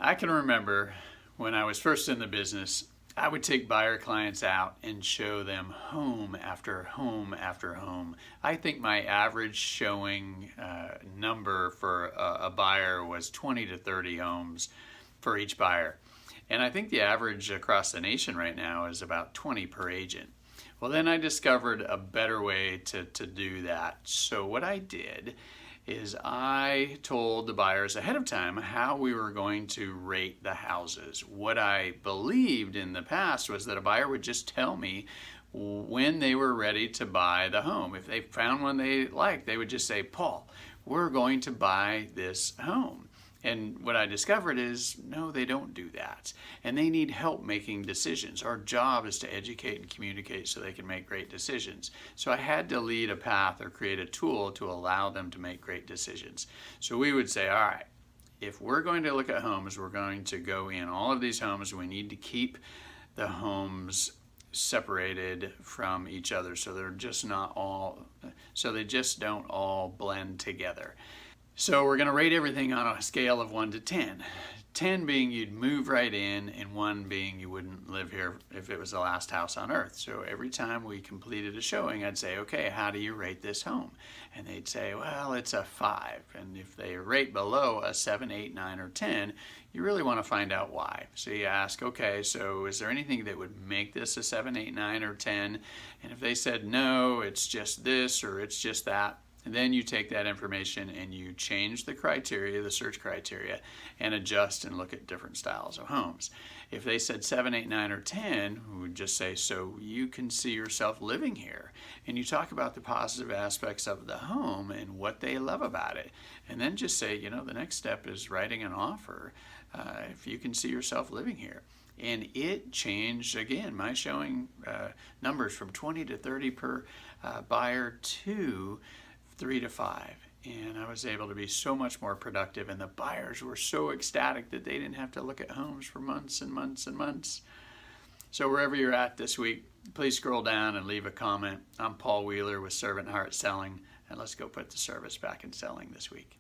I can remember when I was first in the business, I would take buyer clients out and show them home after home after home. I think my average showing number for a buyer was 20 to 30 homes for each buyer. And I think the average across the nation right now is about 20 per agent. Well, then I discovered a better way to do that. So what I did is I told the buyers ahead of time how we were going to rate the houses. What I believed in the past was that a buyer would just tell me when they were ready to buy the home. If they found one they liked, they would just say, Paul, we're going to buy this home. And what I discovered is, no, they don't do that. And they need help making decisions. Our job is to educate and communicate so they can make great decisions. So I had to lead a path or create a tool to allow them to make great decisions. So we would say, all right, if we're going to look at homes, we're going to go in all of these homes. We need to keep the homes separated from each other so they're just not all, so they just don't all blend together. So we're going to rate everything on a scale of 1 to 10. 10 being you'd move right in, and 1 being you wouldn't live here if it was the last house on earth. So every time we completed a showing, I'd say, okay, how do you rate this home? And they'd say, well, it's a 5. And if they rate below a 7, 8, 9, or 10, you really want to find out why. So you ask, okay, so is there anything that would make this a 7, 8, 9, or 10? And if they said, no, it's just this or it's just that, and then you take that information and you change the criteria, the search criteria, and adjust and look at different styles of homes. If they said 7, 8, 9, or 10, we would just say, so you can see yourself living here. And you talk about the positive aspects of the home and what they love about it. And then just say, you know, the next step is writing an offer if you can see yourself living here. And it changed, again, my showing numbers from 20 to 30 per buyer to 3 to 5, and I was able to be so much more productive, and the buyers were so ecstatic that they didn't have to look at homes for months and months and months. So wherever you're at this week, please scroll down and leave a comment. I'm Paul Wheeler with Servant Heart Selling, and let's go put the service back in selling this week.